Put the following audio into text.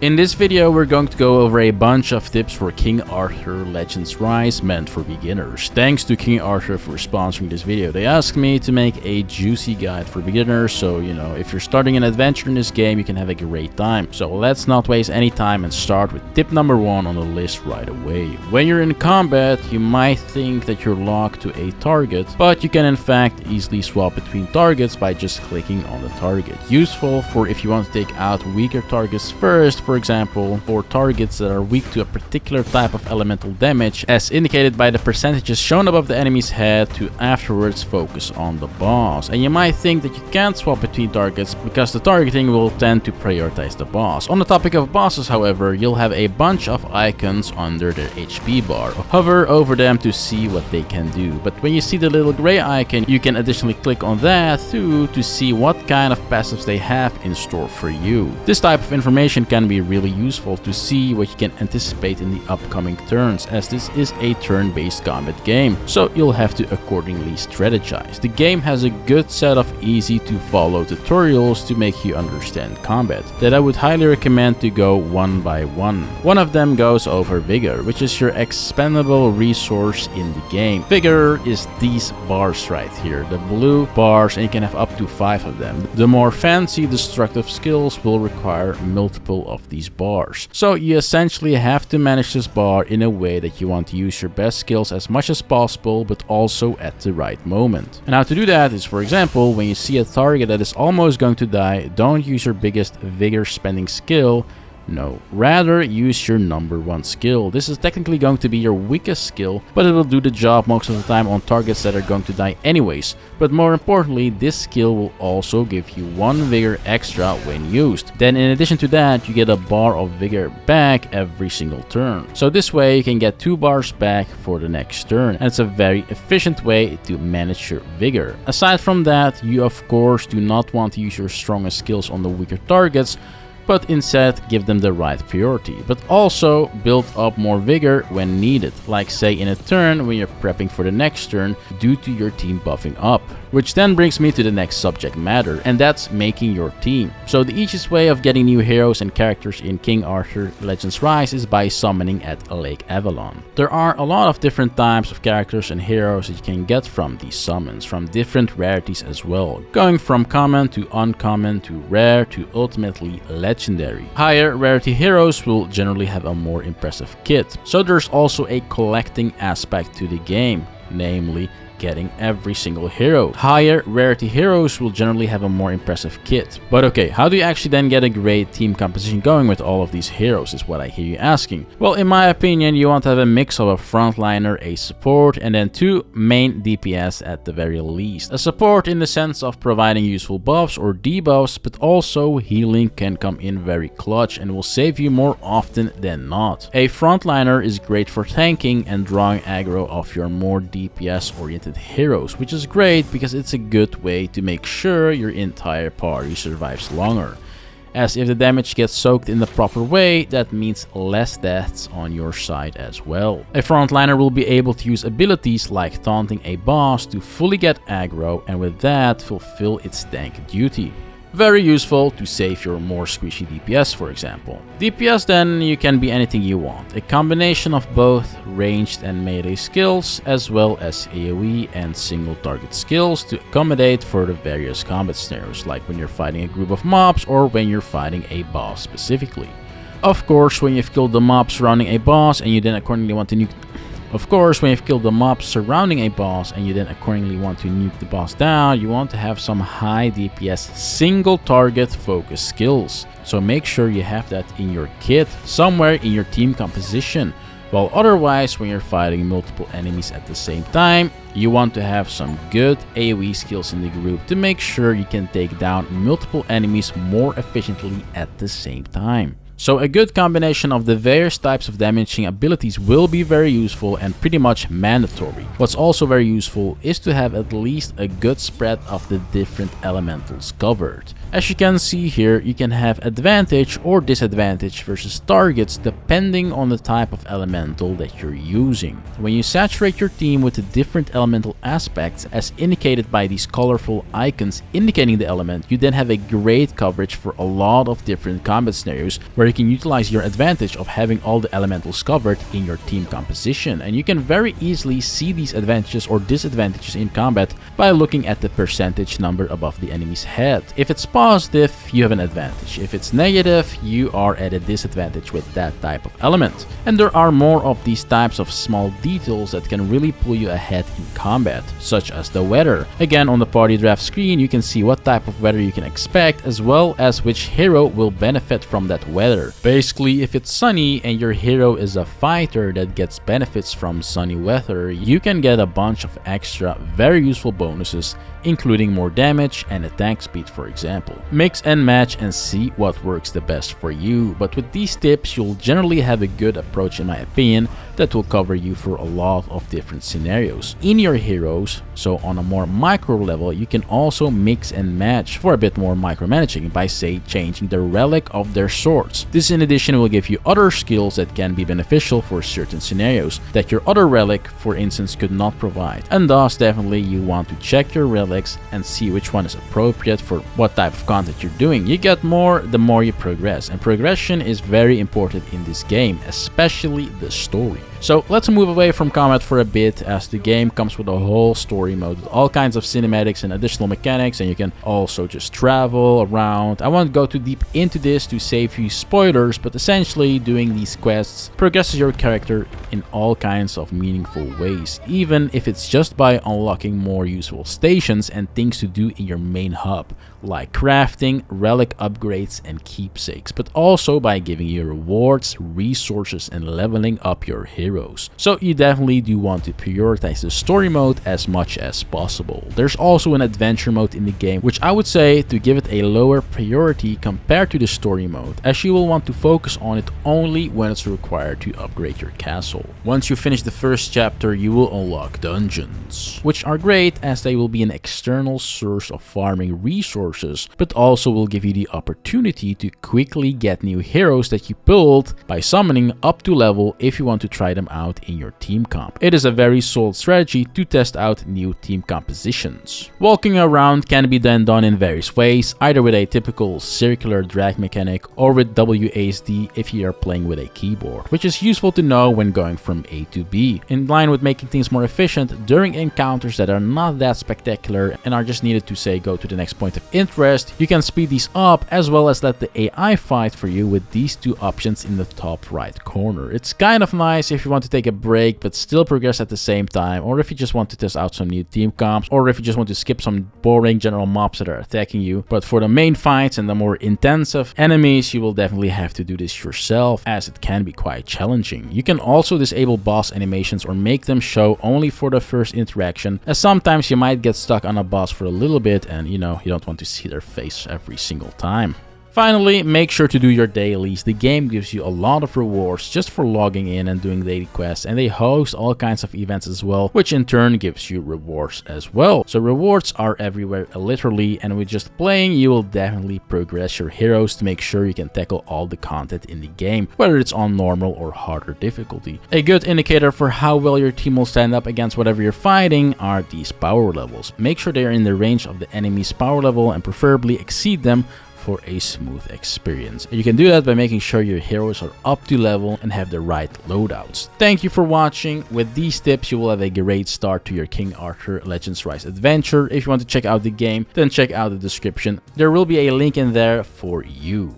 In this video, we're going to go over a bunch of tips for King Arthur Legends Rise meant for beginners. Thanks to King Arthur for sponsoring this video. They asked me to make a juicy guide for beginners, so if you're starting an adventure in this game, you can have a great time. So let's not waste any time and start with tip number 1 on the list right away. When you're in combat, you might think that you're locked to a target, but you can in fact easily swap between targets by just clicking on the target. Useful for if you want to take out weaker targets first, for example, or targets that are weak to a particular type of elemental damage, as indicated by the percentages shown above the enemy's head, to afterwards focus on the boss. And you might think that you can't swap between targets because the targeting will tend to prioritize the boss. On the topic of bosses, however, you'll have a bunch of icons under their HP bar. Hover over them to see what they can do, but when you see the little gray icon, you can additionally click on that too to see what kind of passives they have in store for you. This type of information can be really useful to see what you can anticipate in the upcoming turns, as this is a turn-based combat game, so you'll have to accordingly strategize. The game has a good set of easy to follow tutorials to make you understand combat that I would highly recommend to go one by one. One of them goes over Vigor, which is your expendable resource in the game. Vigor is these bars right here, the blue bars, and you can have up to 5 of them. The more fancy destructive skills will require multiple of these bars. So you essentially have to manage this bar in a way that you want to use your best skills as much as possible, but also at the right moment. And how to do that is, for example, when you see a target that is almost going to die, don't use your biggest vigor spending skill. No, rather use your number 1 skill. This is technically going to be your weakest skill, but it will do the job most of the time on targets that are going to die anyways. But more importantly, this skill will also give you 1 vigor extra when used. Then in addition to that, you get a bar of vigor back every single turn. So this way you can get 2 bars back for the next turn, and it's a very efficient way to manage your vigor. Aside from that, you of course do not want to use your strongest skills on the weaker targets, but instead give them the right priority, but also build up more vigor when needed, like say in a turn when you're prepping for the next turn due to your team buffing up. Which then brings me to the next subject matter, and that's making your team. So the easiest way of getting new heroes and characters in King Arthur Legends Rise is by summoning at Lake Avalon. There are a lot of different types of characters and heroes that you can get from these summons, from different rarities as well, going from common to uncommon to rare to ultimately legendary. Higher rarity heroes will generally have a more impressive kit, so there's also a collecting aspect to the game, namely getting every single hero. Higher rarity heroes will generally have a more impressive kit. But okay, how do you actually then get a great team composition going with all of these heroes, is what I hear you asking. Well, in my opinion, you want to have a mix of a frontliner, a support, and then 2 main DPS at the very least. A support in the sense of providing useful buffs or debuffs, but also healing can come in very clutch and will save you more often than not. A frontliner is great for tanking and drawing aggro off your more DPS oriented heroes, which is great because it's a good way to make sure your entire party survives longer, as if the damage gets soaked in the proper way, that means less deaths on your side as well. A frontliner will be able to use abilities like taunting a boss to fully get aggro, and with that fulfill its tank duty. Very useful to save your more squishy DPS, for example. DPS then, you can be anything you want. A combination of both ranged and melee skills, as well as AoE and single target skills to accommodate for the various combat scenarios, like when you're fighting a group of mobs or when you're fighting a boss specifically. Of course, when you've killed the mobs surrounding a boss and you then accordingly want to nuke the boss down, you want to have some high DPS single target focus skills. So make sure you have that in your kit, somewhere in your team composition. While otherwise, when you're fighting multiple enemies at the same time, you want to have some good AoE skills in the group to make sure you can take down multiple enemies more efficiently at the same time. So a good combination of the various types of damaging abilities will be very useful and pretty much mandatory. What's also very useful is to have at least a good spread of the different elementals covered. As you can see here, you can have advantage or disadvantage versus targets depending on the type of elemental that you're using. When you saturate your team with the different elemental aspects as indicated by these colorful icons indicating the element, you then have a great coverage for a lot of different combat scenarios where you can utilize your advantage of having all the elementals covered in your team composition, and you can very easily see these advantages or disadvantages in combat by looking at the percentage number above the enemy's head. If it's positive, you have an advantage. If it's negative, you are at a disadvantage with that type of element. And there are more of these types of small details that can really pull you ahead in combat, such as the weather. Again, on the party draft screen, you can see what type of weather you can expect, as well as which hero will benefit from that weather. Basically, if it's sunny and your hero is a fighter that gets benefits from sunny weather, you can get a bunch of extra very useful bonuses, including more damage and attack speed, for example. Mix and match and see what works the best for you, but with these tips you'll generally have a good approach, in my opinion, that will cover you for a lot of different scenarios in your heroes. So on a more micro level, you can also mix and match for a bit more micromanaging by, say, changing the relic of their swords. This in addition will give you other skills that can be beneficial for certain scenarios that your other relic, for instance, could not provide, and thus definitely you want to check your relics and see which one is appropriate for what type of content you're doing. You get more the more you progress, and progression is very important in this game, especially the story. So let's move away from combat for a bit, as the game comes with a whole story mode with all kinds of cinematics and additional mechanics, and you can also just travel around. I won't go too deep into this to save you spoilers, but essentially doing these quests progresses your character in all kinds of meaningful ways, even if it's just by unlocking more useful stations and things to do in your main hub, like crafting, relic upgrades and keepsakes, but also by giving you rewards, resources and leveling up your heroes. So you definitely do want to prioritize the story mode as much as possible. There's also an adventure mode in the game, which I would say to give it a lower priority compared to the story mode, as you will want to focus on it only when it's required to upgrade your castle. Once you finish the first chapter, you will unlock dungeons, which are great as they will be an external source of farming resources, but also will give you the opportunity to quickly get new heroes that you build by summoning up to level if you want to try them out in your team comp. It is a very solid strategy to test out new team compositions. Walking around can be then done in various ways, either with a typical circular drag mechanic or with WASD if you are playing with a keyboard, which is useful to know when going from A to B, in line with making things more efficient during encounters that are not that spectacular and are just needed to, say, go to the next point of interest. You can speed these up as well as let the AI fight for you with these two options in the top right corner. It's kind of nice if you want to take a break but still progress at the same time, or if you just want to test out some new team comps, or if you just want to skip some boring general mobs that are attacking you. But for the main fights and the more intensive enemies, you will definitely have to do this yourself, as it can be quite challenging. You can also disable boss animations or make them show only for the first interaction, as sometimes you might get stuck on a boss for a little bit and you don't want to see their face every single time. Finally, make sure to do your dailies. The game gives you a lot of rewards just for logging in and doing daily quests, and they host all kinds of events as well, which in turn gives you rewards as well. So rewards are everywhere, literally, and with just playing, you will definitely progress your heroes to make sure you can tackle all the content in the game, whether it's on normal or harder difficulty. A good indicator for how well your team will stand up against whatever you're fighting are these power levels. Make sure they're in the range of the enemy's power level and preferably exceed them for a smooth experience. And you can do that by making sure your heroes are up to level and have the right loadouts. Thank you for watching. With these tips, you will have a great start to your King Arthur Legends Rise adventure. If you want to check out the game, then check out the description. There will be a link in there for you.